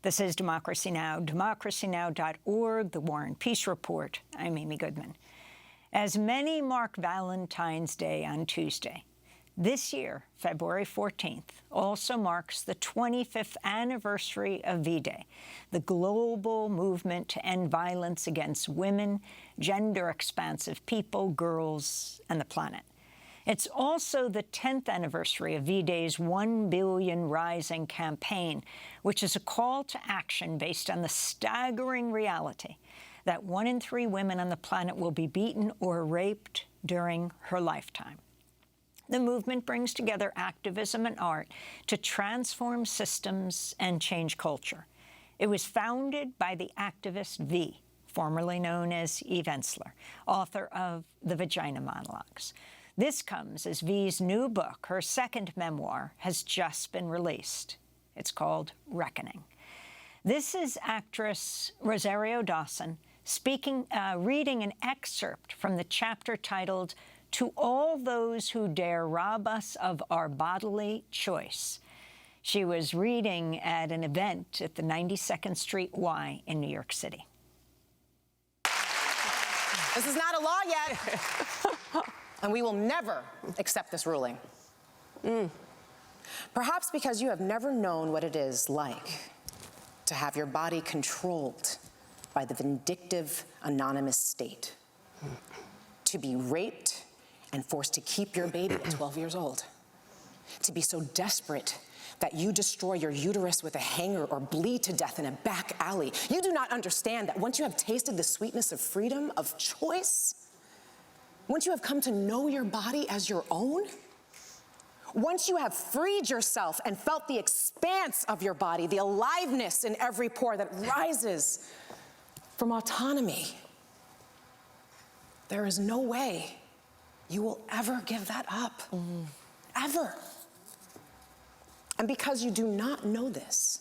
This is Democracy Now!, democracynow.org, The War and Peace Report. I'm Amy Goodman. As many mark Valentine's Day on Tuesday, this year, February 14th, also marks the 25th anniversary of V-Day, the global movement to end violence against women, gender-expansive people, girls, and the planet. It's also the 10th anniversary of V-Day's 1 Billion Rising campaign, which is a call to action based on the staggering reality that 1 in 3 women on the planet will be beaten or raped during her lifetime. The movement brings together activism and art to transform systems and change culture. It was founded by the activist V, formerly known as Eve Ensler, author of the Vagina Monologues. This comes as V's new book, her second memoir, has just been released. It's called Reckoning. This is actress Rosario Dawson reading an excerpt from the chapter titled "To All Those Who Dare Rob Us of Our Bodily Choice." She was reading at an event at the 92nd Street Y in New York City. This is not a law yet, and we will never accept this ruling. Perhaps because you have never known what it is like to have your body controlled by the vindictive, anonymous state, to be raped and forced to keep your baby at 12 years old, to be so desperate that you destroy your uterus with a hanger or bleed to death in a back alley. You do not understand that once you have tasted the sweetness of freedom, of choice, once you have come to know your body as your own, once you have freed yourself and felt the expanse of your body, the aliveness in every pore that rises from autonomy, there is no way you will ever give that up, ever. And because you do not know this,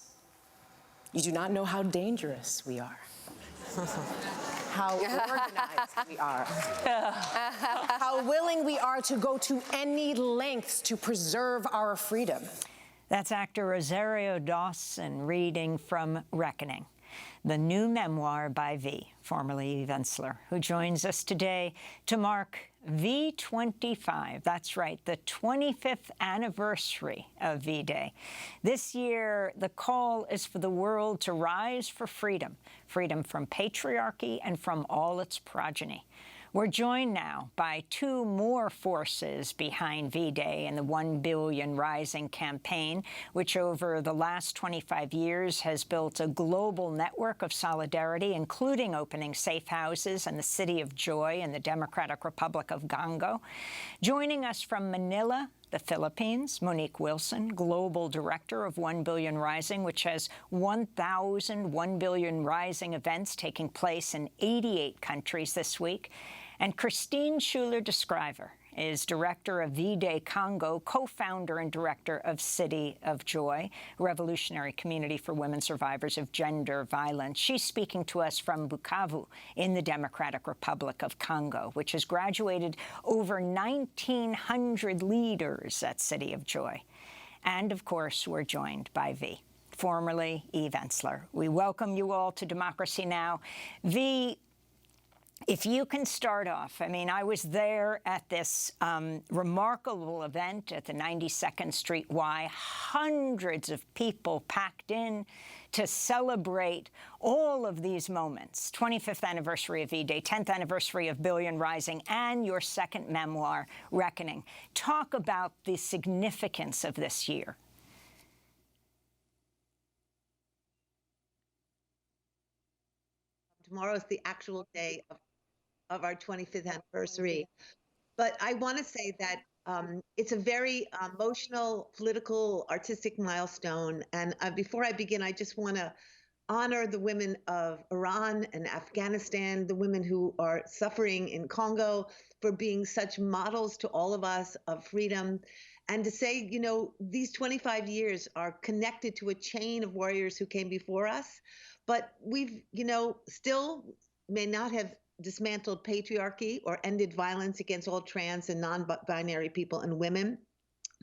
you do not know how dangerous we are, how organized we are, how willing we are to go to any lengths to preserve our freedom. That's actor Rosario Dawson reading from Reckoning, the new memoir by V, formerly Eve Ensler, who joins us today to mark V25. That's right, the 25th anniversary of V-Day. This year, the call is for the world to rise for freedom, freedom from patriarchy and from all its progeny. We're joined now by 2 more forces behind V-Day and the 1 Billion Rising campaign, which over the last 25 years has built a global network of solidarity, including opening safe houses in the City of Joy in the Democratic Republic of Congo. Joining us from Manila, the Philippines, Monique Wilson, Global Director of 1 Billion Rising, which has 1,000 1 Billion Rising events taking place in 88 countries this week. And Christine Schuler Deschryver is Director of V-Day Congo, co-founder and director of City of Joy, a revolutionary community for women survivors of gender violence. She's speaking to us from Bukavu in the Democratic Republic of Congo, which has graduated over 1,900 leaders at City of Joy. And, of course, we're joined by V, formerly Eve Ensler. We welcome you all to Democracy Now! V, if you can start off, I mean, I was there at this remarkable event at the 92nd Street Y, hundreds of people packed in to celebrate all of these moments, 25th anniversary of V-Day, 10th anniversary of Billion Rising, and your second memoir, Reckoning. Talk about the significance of this year. Tomorrow is the actual day of our 25th anniversary. But I want to say that it's a very emotional, political, artistic milestone. And before I begin, I just want to honor the women of Iran and Afghanistan, the women who are suffering in Congo, for being such models to all of us of freedom. And to say, you know, these 25 years are connected to a chain of warriors who came before us. But we've, you know, still may not have dismantled patriarchy or ended violence against all trans and non-binary people and women.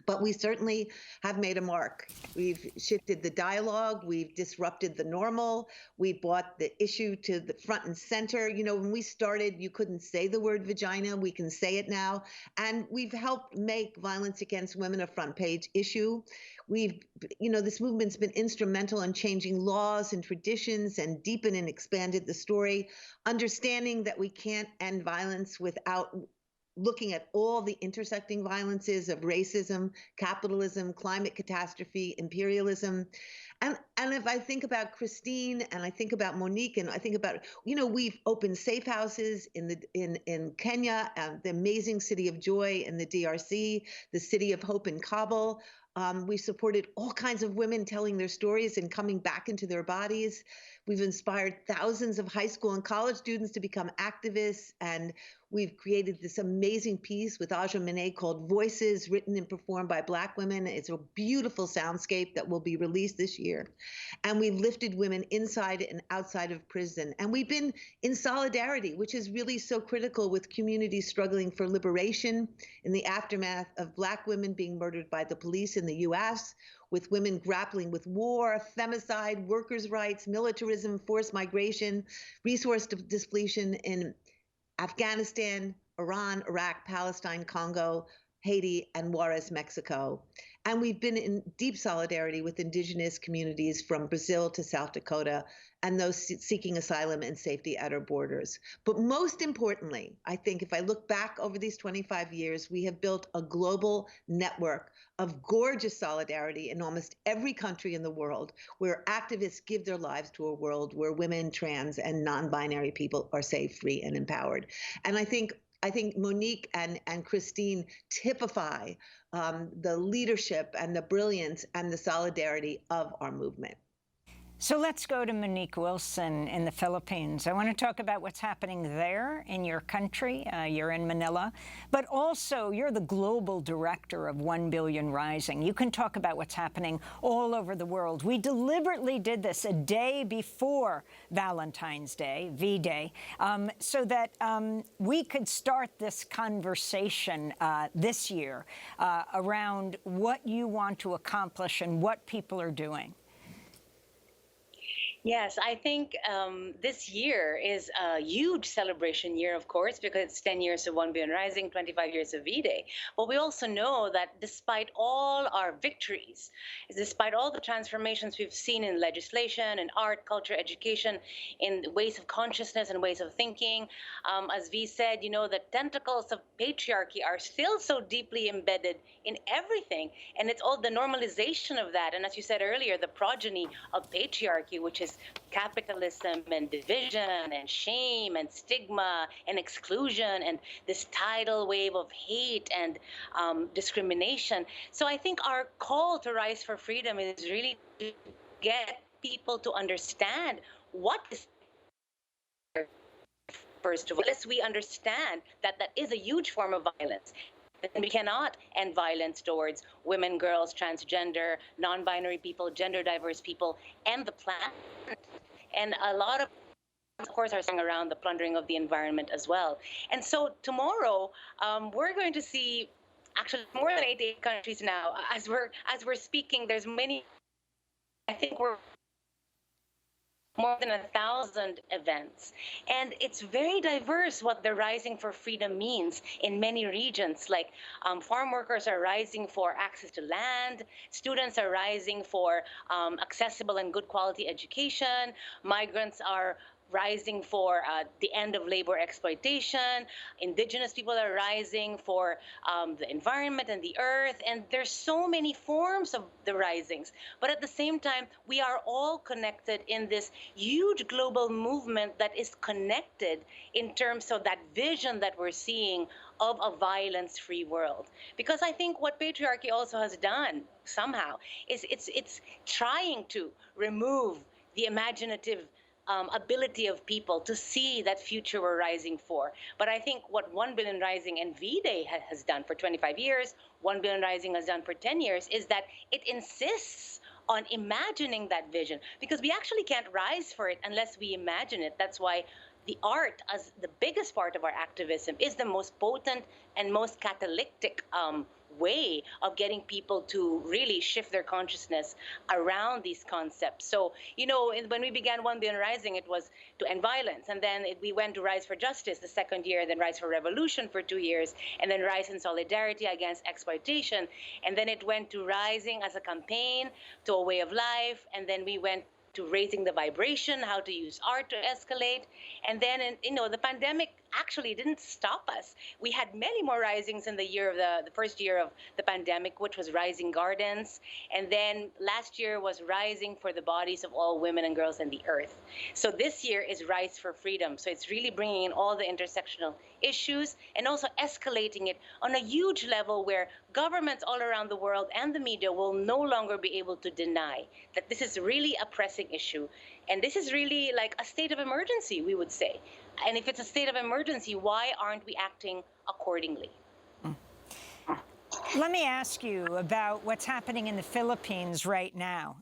But we certainly have made a mark. We've shifted the dialogue. We've disrupted the normal. We brought the issue to the front and center. You know, when we started, you couldn't say the word vagina. We can say it now. And we've helped make violence against women a front page issue. This movement's been instrumental in changing laws and traditions and deepened and expanded the story, understanding that we can't end violence without looking at all the intersecting violences of racism, capitalism, climate catastrophe, imperialism. And if I think about Christine and I think about Monique and I think about, we've opened safe houses in Kenya, the amazing city of joy in the DRC, the city of hope in Kabul. We supported all kinds of women telling their stories and coming back into their bodies. We've inspired thousands of high school and college students to become activists, and we've created this amazing piece with Aja Monet called Voices, written and performed by Black women. It's a beautiful soundscape that will be released this year. And we've lifted women inside and outside of prison. And we've been in solidarity, which is really so critical with communities struggling for liberation in the aftermath of Black women being murdered by the police in the U.S., with women grappling with war, femicide, workers' rights, militarism, forced migration, resource depletion in Afghanistan, Iran, Iraq, Palestine, Congo, Haiti, and Juarez, Mexico. And we've been in deep solidarity with indigenous communities from Brazil to South Dakota and those seeking asylum and safety at our borders. But most importantly, I think if I look back over these 25 years, we have built a global network of gorgeous solidarity in almost every country in the world, where activists give their lives to a world where women, trans, and non-binary people are safe, free, and empowered. And I think Monique and Christine typify the leadership and the brilliance and the solidarity of our movement. So let's go to Monique Wilson in the Philippines. I want to talk about what's happening there in your country. You're in Manila, but also you're the global director of 1 Billion Rising. You can talk about what's happening all over the world. We deliberately did this a day before Valentine's Day, V-Day, so that we could start this conversation this year around what you want to accomplish and what people are doing. Yes, I think this year is a huge celebration year, of course, because it's 10 years of 1 Billion Rising, 25 years of V-Day. But we also know that despite all our victories, despite all the transformations we've seen in legislation, in art, culture, education, in ways of consciousness and ways of thinking, as V said, the tentacles of patriarchy are still so deeply embedded in everything. And it's all the normalization of that. And as you said earlier, the progeny of patriarchy, which is capitalism and division and shame and stigma and exclusion and this tidal wave of hate and discrimination. So I think our call to rise for freedom is really to get people to understand what is, first of all, unless we understand that that is a huge form of violence. And we cannot end violence towards women, girls, transgender, non-binary people, gender diverse people, and the planet. And a lot of course, are saying around the plundering of the environment as well. And so tomorrow, we're going to see actually more than 88 countries now. As we're speaking, there's many. I think we're more than 1,000 events. And it's very diverse what the Rising for Freedom means in many regions. Like farm workers are rising for access to land, students are rising for accessible and good quality education, migrants are rising for the end of labor exploitation, indigenous people are rising for the environment and the earth, and there's so many forms of the risings. But at the same time, we are all connected in this huge global movement that is connected in terms of that vision that we're seeing of a violence-free world. Because I think what patriarchy also has done somehow is it's trying to remove the imaginative ability of people to see that future we're rising for. But I think what 1 Billion Rising and V-Day has done for 25 years, 1 Billion Rising has done for 10 years, is that it insists on imagining that vision, because we actually can't rise for it unless we imagine it. That's why the art, as the biggest part of our activism, is the most potent and most catalytic way of getting people to really shift their consciousness around these concepts. So, when we began 1 Billion Rising, it was to end violence. And then we went to Rise for Justice the second year, then Rise for Revolution for 2 years, and then Rise in Solidarity Against Exploitation. And then it went to Rising as a campaign, to a way of life. And then we went to Raising the Vibration, how to use art to escalate. And then, the pandemic actually didn't stop us. We had many more risings in the year of the first year of the pandemic, which was Rising Gardens. And then last year was Rising for the Bodies of All Women and Girls in the Earth. So this year is Rise for Freedom. So it's really bringing in all the intersectional issues and also escalating it on a huge level where governments all around the world and the media will no longer be able to deny that this is really a pressing issue. And this is really like a state of emergency, we would say. And if it's a state of emergency, why aren't we acting accordingly? Let me ask you about what's happening in the Philippines right now.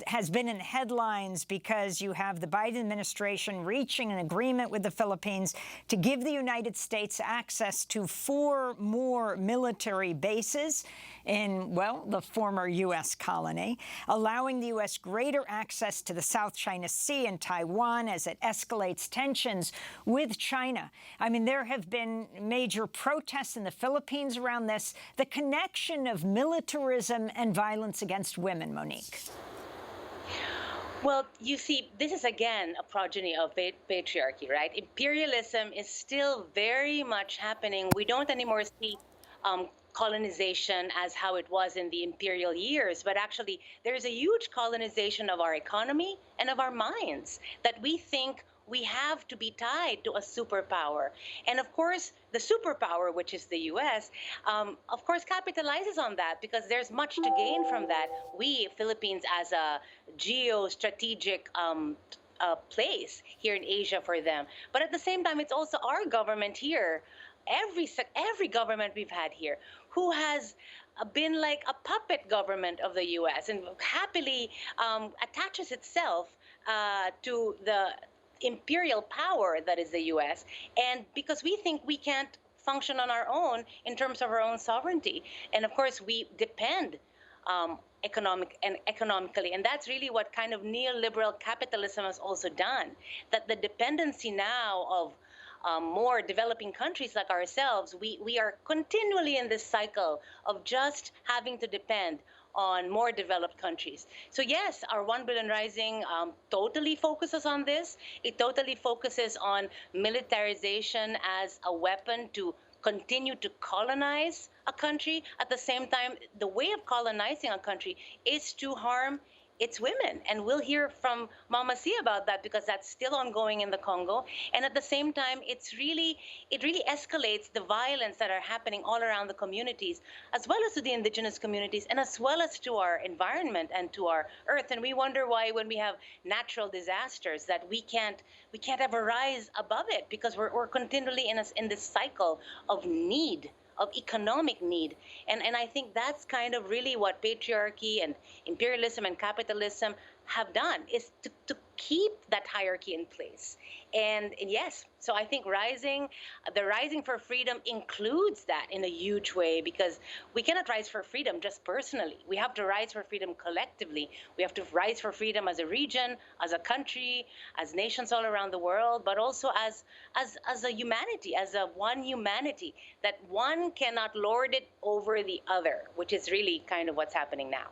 Has been in headlines because you have the Biden administration reaching an agreement with the Philippines to give the United States access to 4 more military bases in, well, the former U.S. colony, allowing the U.S. greater access to the South China Sea and Taiwan as it escalates tensions with China. I mean, there have been major protests in the Philippines around this. The connection of militarism and violence against women, Monique. Well, you see, this is, again, a progeny of patriarchy, right? Imperialism is still very much happening. We don't anymore see colonization as how it was in the imperial years, but actually there's a huge colonization of our economy and of our minds that we think we have to be tied to a superpower. And of course, the superpower, which is the U.S., of course, capitalizes on that because there's much to gain from that. We, Philippines, as a geostrategic place here in Asia for them. But at the same time, it's also our government here, every government we've had here, who has been like a puppet government of the U.S. and happily attaches itself to the imperial power that is the U.S. And because we think we can't function on our own in terms of our own sovereignty. And of course, we depend economically. And that's really what kind of neoliberal capitalism has also done, that the dependency now of more developing countries like ourselves, we are continually in this cycle of just having to depend on more developed countries. So yes, our 1 Billion Rising totally focuses on this. It totally focuses on militarization as a weapon to continue to colonize a country. At the same time, the way of colonizing a country is to harm its women. And we'll hear from Mama C about that because that's still ongoing in the Congo. And at the same time, it really escalates the violence that are happening all around the communities, as well as to the indigenous communities, and as well as to our environment and to our earth. And we wonder why when we have natural disasters that we can't ever rise above it because we're continually in this cycle of need, of economic need. And I think that's kind of really what patriarchy and imperialism and capitalism have done, is to keep that hierarchy in place. And yes, so I think the rising for freedom includes that in a huge way, because we cannot rise for freedom just personally. We have to rise for freedom collectively. We have to rise for freedom as a region, as a country, as nations all around the world, but also as a humanity, as a one humanity, that one cannot lord it over the other, which is really kind of what's happening now.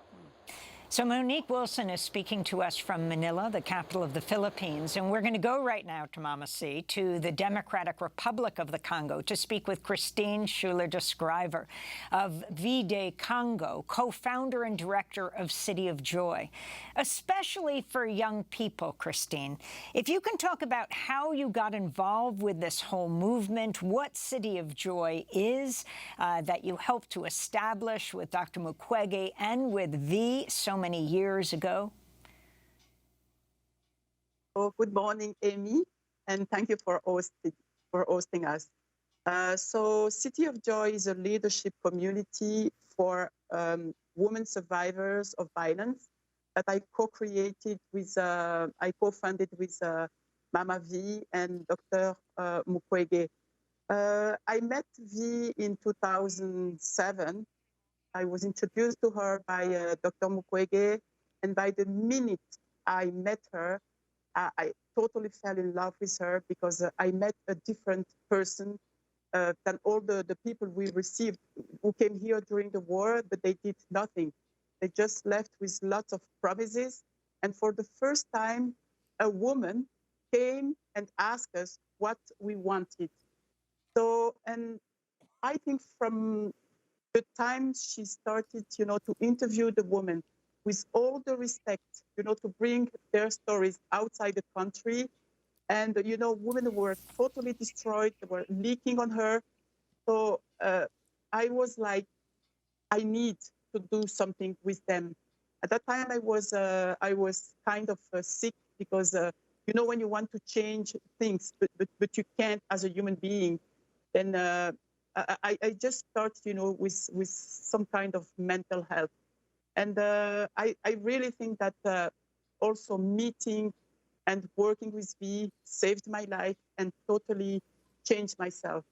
So Monique Wilson is speaking to us from Manila, the capital of the Philippines, and we're going to go right now to Mama C, to the Democratic Republic of the Congo, to speak with Christine Schuler Deschryver of V-Day Congo, co-founder and director of City of Joy. Especially for young people, Christine, if you can talk about how you got involved with this whole movement, what City of Joy is, that you helped to establish with Dr. Mukwege and with V so many years ago. Oh, good morning, Amy, and thank you for hosting us. So City of Joy is a leadership community for women survivors of violence that I co-created with, I co-funded with Mama V and Dr. Mukwege. I met V in 2007 I was introduced to her by Dr. Mukwege, and by the minute I met her, I totally fell in love with her because I met a different person than all the people we received who came here during the war, but they did nothing. They just left with lots of promises. And for the first time, a woman came and asked us what we wanted. So, and I think from the time she started, to interview the women with all the respect, to bring their stories outside the country. And, women were totally destroyed. They were leaking on her. So I was like, I need to do something with them. At that time, I was kind of sick because, when you want to change things, but you can't as a human being, then I just started, with some kind of mental health. And I really think that also meeting and working with V saved my life and totally changed myself,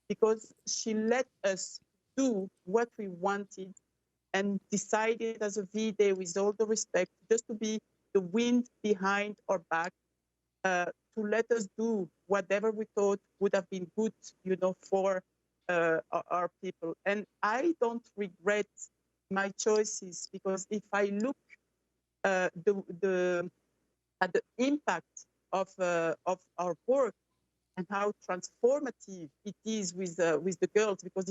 because she let us do what we wanted and decided as a V-Day, with all the respect, just to be the wind behind our back, to let us do whatever we thought would have been good, for our people. And I don't regret my choices, because if I look at the impact of our work and how transformative it is with the girls, because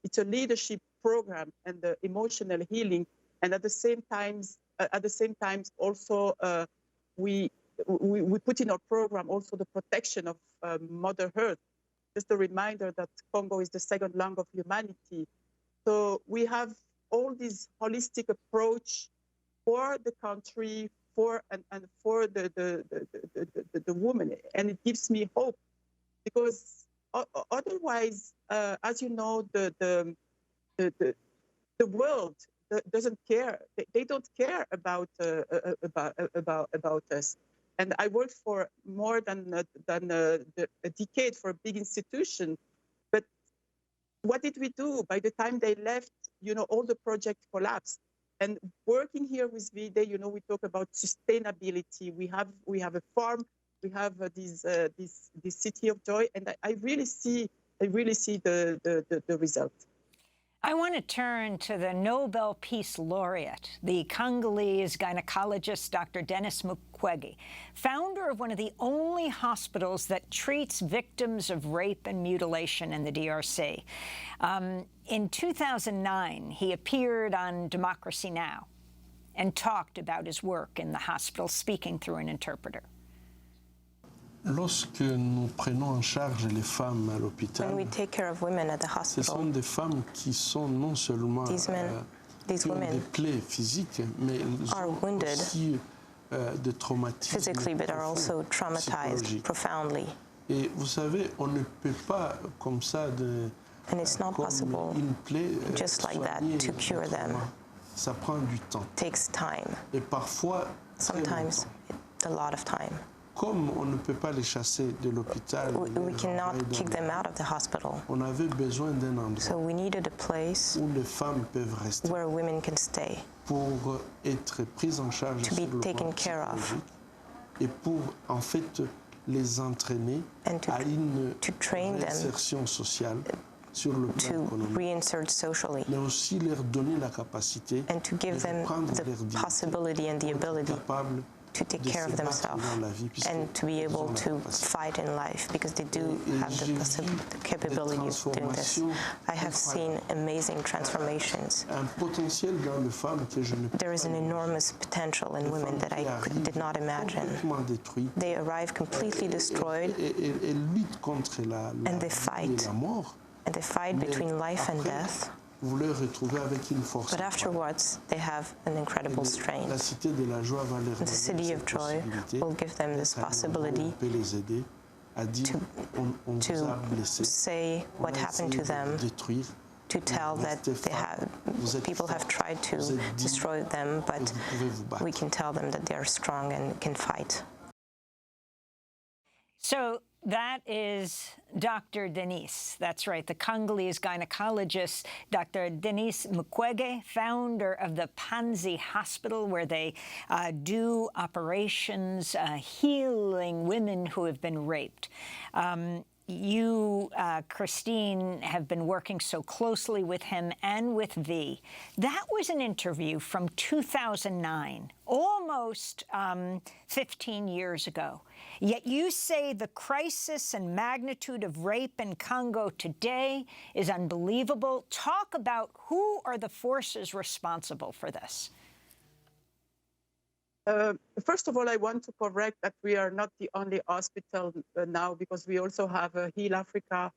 it's a leadership program and emotional healing, and at the same time also we put in our program also the protection of Mother Earth. Just a reminder that Congo is the second lung of humanity. So we have all this holistic approach for the country, for the woman, and it gives me hope, because otherwise, as you know, the world doesn't care. They don't care about us. And I worked for more than a decade for a big institution. But what did we do? By the time they left, all the project collapsed. And working here with V-Day, we talk about sustainability. We have a farm. We have this city of joy, and I really see the result. I want to turn to the Nobel Peace Laureate, the Congolese gynecologist Dr. Denis Mukwege, founder of one of the only hospitals that treats victims of rape and mutilation in the DRC. In 2009, he appeared on Democracy Now! And talked about his work in the hospital, speaking through an interpreter. Lorsque nous prenons en charge les femmes à l'hôpital, when we take care of women at the ce sont hospital, des femmes qui sont non seulement these qui ont des women plaies physiques, mais elles are ont wounded aussi des traumatismes physically, but are also traumatized psychologiques. profoundly. Et vous savez, on ne peut pas comme ça And it's not comme possible une plaie just like that soigner to cure le them. trauma. Ça prend du temps. It takes time, Et parfois, très sometimes longtemps. a lot of time. Comme on ne peut pas les chasser de l'hôpital, We cannot kick them out of the hospital. on avait besoin d'un endroit So we needed a place où les femmes peuvent rester where women can stay, pour être prises en charge to sur be le plan taken care of, psychologique et pour en fait les entraîner and à une to train them réinsertion sociale sur le plan to économique, reinsert socially, mais aussi leur donner la capacité and to give de them reprendre the leur dignité, possibility and the pour être ability capables to take de care se of battre themselves dans la vie, puisque and to be ils ont able la to capacité. fight in life, because they do Et have j'ai the vu capability des of doing this. transformations I have seen amazing transformations. Un potentiel dans les femmes que je ne peux There is an pas enormous potential in Les women femmes that qui I arrivent did not imagine. complètement détruites. They arrive completely destroyed, Et luttent contre la And they vie fight. et la mort. and they fight Mais between life and après, death. vous les retrouvez avec une force. But afterwards, they have an incredible La strength. cité de la joie va leur The city donner of cette joy possibilité will give them this d'être à nouveau, possibility on peut les aider à dire on vous a to blessé, say on what a happened essayé to them, de vous détruire, to tell that people have tried to destroy them, but vous pouvez vous battre. we can tell them that they are strong and can fight. So That is Dr. Denise. That's right, the Congolese gynecologist, Dr. Denise Mukwege, founder of the Panzi Hospital, where they do operations healing women who have been raped. You, Christine, have been working so closely with him and with V. That was an interview from 2009, almost 15 years ago. Yet you say the crisis and magnitude of rape in Congo today is unbelievable. Talk about who are the forces responsible for this. First of all, I want to correct that we are not the only hospital now, because we also have Heal Africa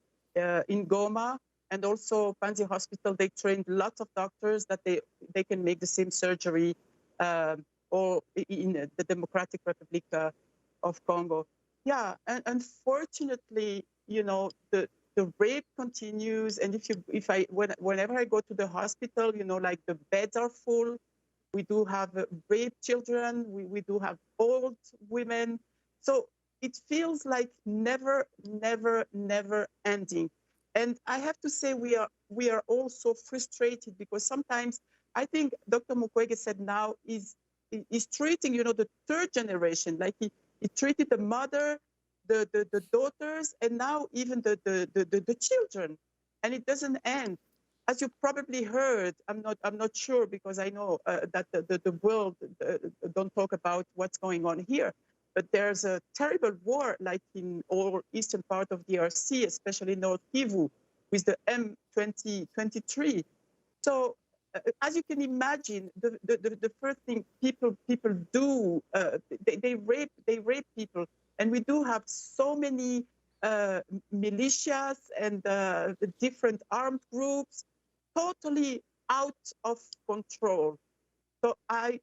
in Goma, and also Panzi Hospital. They trained lots of doctors that they can make the same surgery or in the Democratic Republic of Congo. Yeah, and unfortunately, you know, the rape continues, and whenever I go to the hospital, you know, like the beds are full. We do have raped children. We do have old women. So it feels like never, never, never ending. And I have to say we are all so frustrated, because sometimes I think Dr. Mukwege said now is treating, you know, the third generation, like he treated the mother, the daughters, and now even the children, and it doesn't end. As you probably heard, I'm not sure, because I know that the world don't talk about what's going on here. But there's a terrible war, like in all eastern part of DRC, especially North Kivu, with the M2023. So, as you can imagine, the first thing people do, they rape people, and we do have so many militias and the different armed groups, totally out of control. So I'm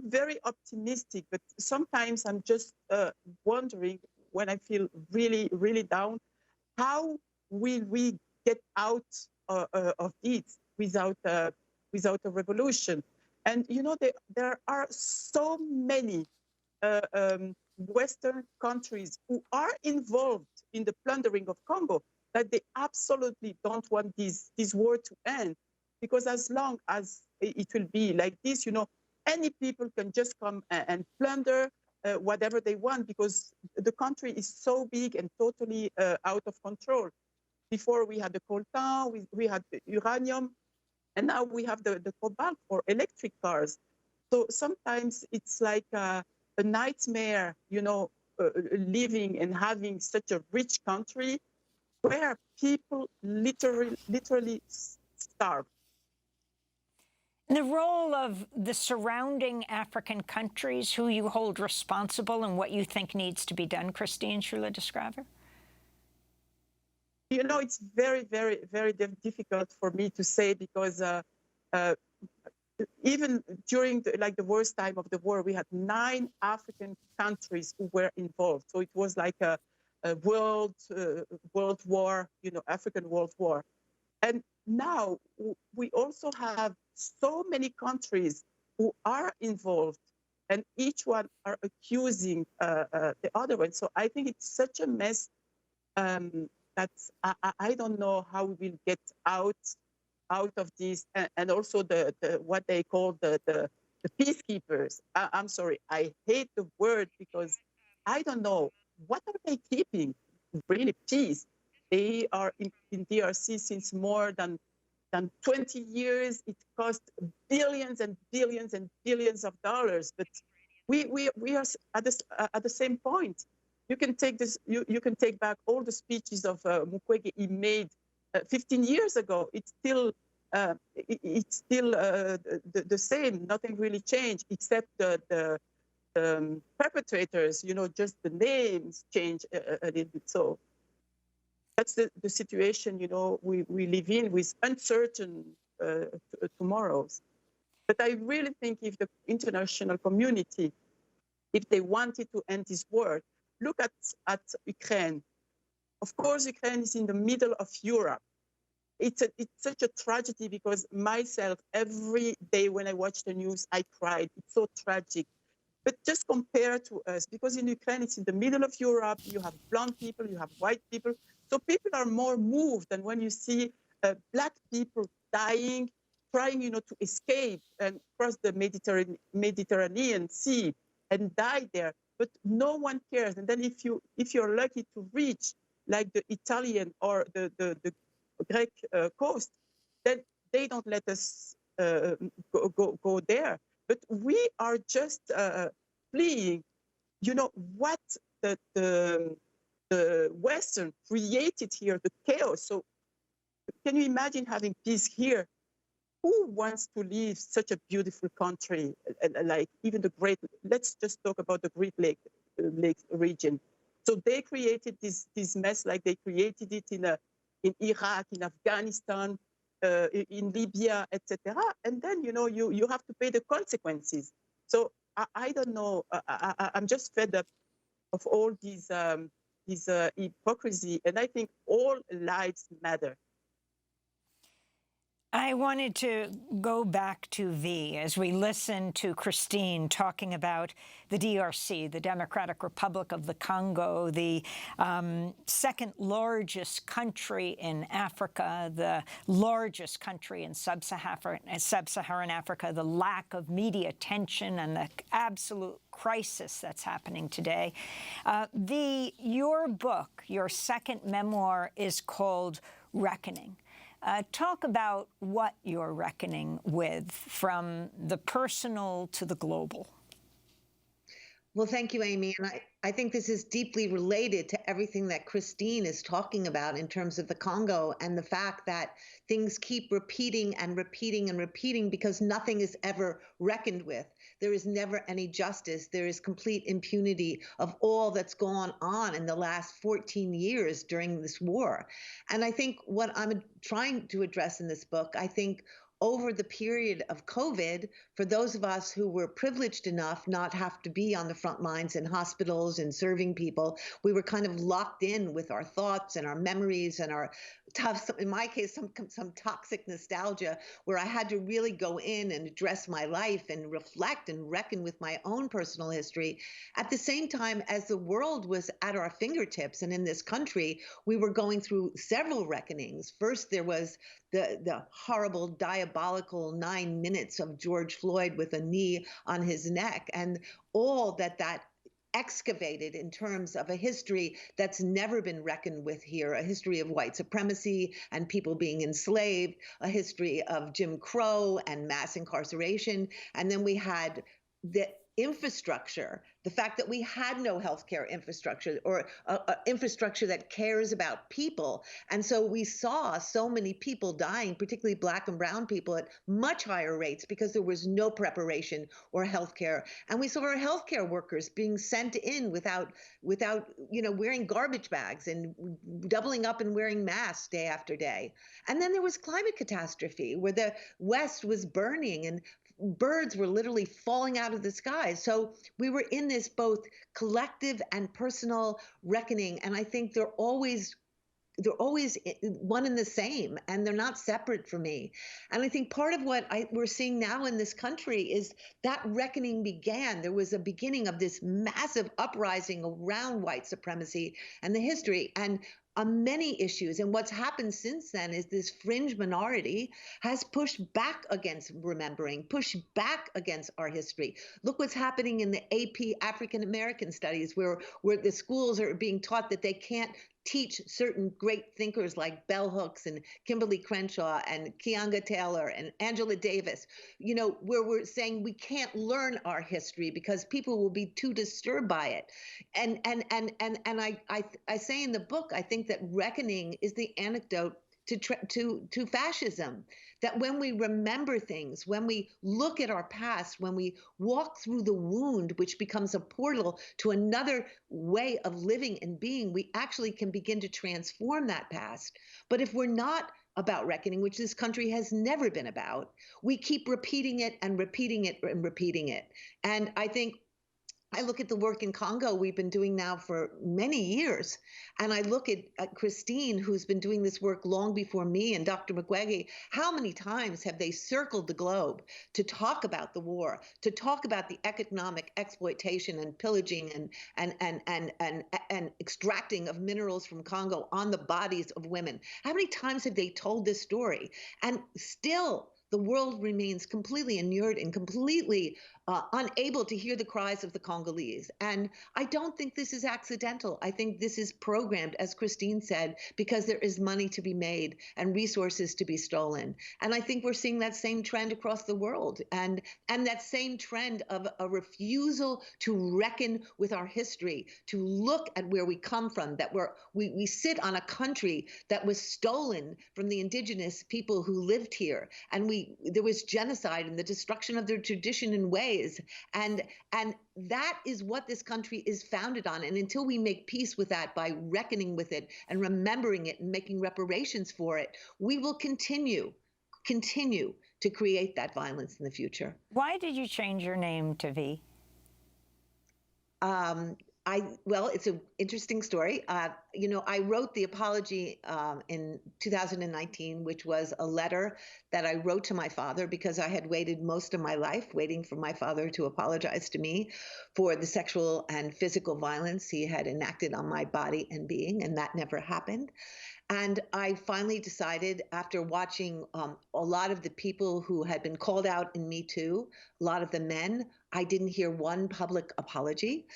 very optimistic, but sometimes I'm just wondering, when I feel really, really down, how will we get out of this without a revolution? And you know, there are so many Western countries who are involved in the plundering of Congo, that they absolutely don't want this war to end. Because as long as it will be like this, you know, any people can just come and plunder whatever they want, because the country is so big and totally out of control. Before we had the coltan, we had the uranium, and now we have the cobalt for electric cars. So sometimes it's like a nightmare, you know, living and having such a rich country where people literally starve. The role of the surrounding African countries, who you hold responsible and what you think needs to be done, Christine Schuler Deschryver? You know, it's very, very, very difficult for me to say, because even during the worst time of the war, we had 9 African countries who were involved. So it was like a world war, you know, African world war. And now we also have so many countries who are involved, and each one are accusing the other one. So I think it's such a mess that I don't know how we will get out of this, and also the what they call the peacekeepers. I'm sorry, I hate the word, because I don't know, what are they keeping? Really, peace. They are in DRC since more than 20 years. It cost billions and billions and billions of dollars. But we are at the same point. You can take this. You can take back all the speeches of Mukwege he made 15 years ago. It's still the same. Nothing really changed, except the perpetrators. You know, just the names change a little bit. So that's the situation, you know, we live in, with uncertain tomorrows. But I really think if the international community, if they wanted to end this war, look at Ukraine. Of course, Ukraine is in the middle of Europe. It's such a tragedy, because myself, every day when I watch the news, I cried. It's so tragic. But just compare to us, because in Ukraine, it's in the middle of Europe, you have blonde people, you have white people. So people are more moved than when you see black people dying, trying, to escape and cross the Mediterranean Sea and die there. But no one cares. And then if you're lucky to reach like the Italian or the Greek coast, then they don't let us go there. But we are just fleeing, what the Western created here, the chaos. So can you imagine having peace here? Who wants to leave such a beautiful country, like even let's just talk about the Great Lake region. So they created this mess, like they created it in Iraq, in Afghanistan, in Libya, etc. And then, you have to pay the consequences. So I don't know. I'm just fed up of all these hypocrisy, and I think all lives matter. I wanted to go back to V as we listen to Christine talking about the DRC, the Democratic Republic of the Congo, the second largest country in Africa, the largest country in sub-Saharan Africa, the lack of media attention and the absolute crisis that's happening today. Your book, your second memoir, is called Reckoning. Talk about what you're reckoning with, from the personal to the global. Well, thank you, Amy. And I think this is deeply related to everything that Christine is talking about in terms of the Congo, and the fact that things keep repeating and repeating and repeating because nothing is ever reckoned with. There is never any justice. There is complete impunity of all that's gone on in the last 14 years during this war. And I think what I'm trying to address in this book, I think over the period of COVID, for those of us who were privileged enough not have to be on the front lines in hospitals and serving people, we were kind of locked in with our thoughts and our memories and our tough, in my case, some toxic nostalgia, where I had to really go in and address my life and reflect and reckon with my own personal history. At the same time as the world was at our fingertips, and in this country, we were going through several reckonings. First, there was the horrible, diabolical 9 minutes of George Floyd with a knee on his neck, and all that excavated in terms of a history that's never been reckoned with here, a history of white supremacy and people being enslaved, a history of Jim Crow and mass incarceration. And then we had the infrastructure, the fact that we had no healthcare infrastructure, or infrastructure that cares about people. And so we saw so many people dying, particularly Black and brown people, at much higher rates because there was no preparation or healthcare. And we saw our healthcare workers being sent in without wearing garbage bags and doubling up and wearing masks day after day. And then there was climate catastrophe, where the West was burning and birds were literally falling out of the sky. So we were in this both collective and personal reckoning. And I think they're always one and the same, and they're not separate for me. And I think part of what we're seeing now in this country is that reckoning began. There was a beginning of this massive uprising around white supremacy and the history, and on many issues. And what's happened since then is this fringe minority has pushed back against remembering, pushed back against our history. Look what's happening in the AP African American studies, where the schools are being taught that they can't teach certain great thinkers like Bell Hooks and Kimberly Crenshaw and Keeanga Taylor and Angela Davis, where we're saying we can't learn our history because people will be too disturbed by it. And I say in the book, I think that reckoning is the antidote to fascism. That when we remember things, when we look at our past, when we walk through the wound, which becomes a portal to another way of living and being, we actually can begin to transform that past. But if we're not about reckoning, which this country has never been about, we keep repeating it and repeating it and repeating it. And I think I look at the work in Congo we've been doing now for many years, and I look at Christine, who's been doing this work long before me, and Dr. Mukwege. How many times have they circled the globe to talk about the war, to talk about the economic exploitation and pillaging and extracting of minerals from Congo on the bodies of women? How many times have they told this story? And still, the world remains completely inured and completely unable to hear the cries of the Congolese. And I don't think this is accidental. I think this is programmed, as Christine said, because there is money to be made and resources to be stolen. And I think we're seeing that same trend across the world, and that same trend of a refusal to reckon with our history, to look at where we come from, that we sit on a country that was stolen from the indigenous people who lived here. And there was genocide and the destruction of their tradition and ways. And that is what this country is founded on. And until we make peace with that by reckoning with it and remembering it and making reparations for it, we will continue to create that violence in the future. Why did you change your name to V? Well, it's an interesting story. I wrote the apology in 2019, which was a letter that I wrote to my father because I had waited most of my life waiting for my father to apologize to me for the sexual and physical violence he had enacted on my body and being, and that never happened. And I finally decided, after watching a lot of the people who had been called out in Me Too, a lot of the men, I didn't hear one public apology.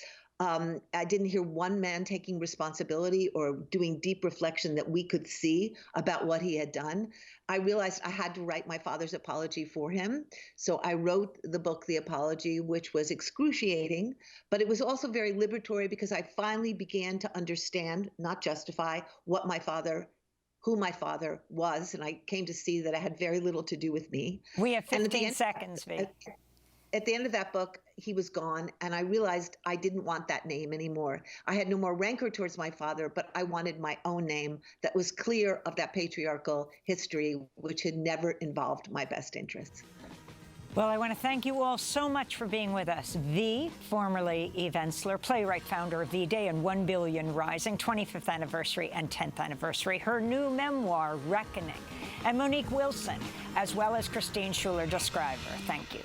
I didn't hear one man taking responsibility or doing deep reflection that we could see about what he had done. I realized I had to write my father's apology for him. So I wrote the book, The Apology, which was excruciating, but it was also very liberatory because I finally began to understand, not justify, who my father was. And I came to see that it had very little to do with me. We have 15 seconds, V. At the end of that book, he was gone, and I realized I didn't want that name anymore. I had no more rancor towards my father, but I wanted my own name that was clear of that patriarchal history, which had never involved my best interests. Well, I want to thank you all so much for being with us. V, formerly Eve Ensler, playwright, founder of V-Day and 1 Billion Rising, 25th anniversary and 10th anniversary. Her new memoir, Reckoning. And Monique Wilson, as well as Christine Schuler Deschryver. Thank you.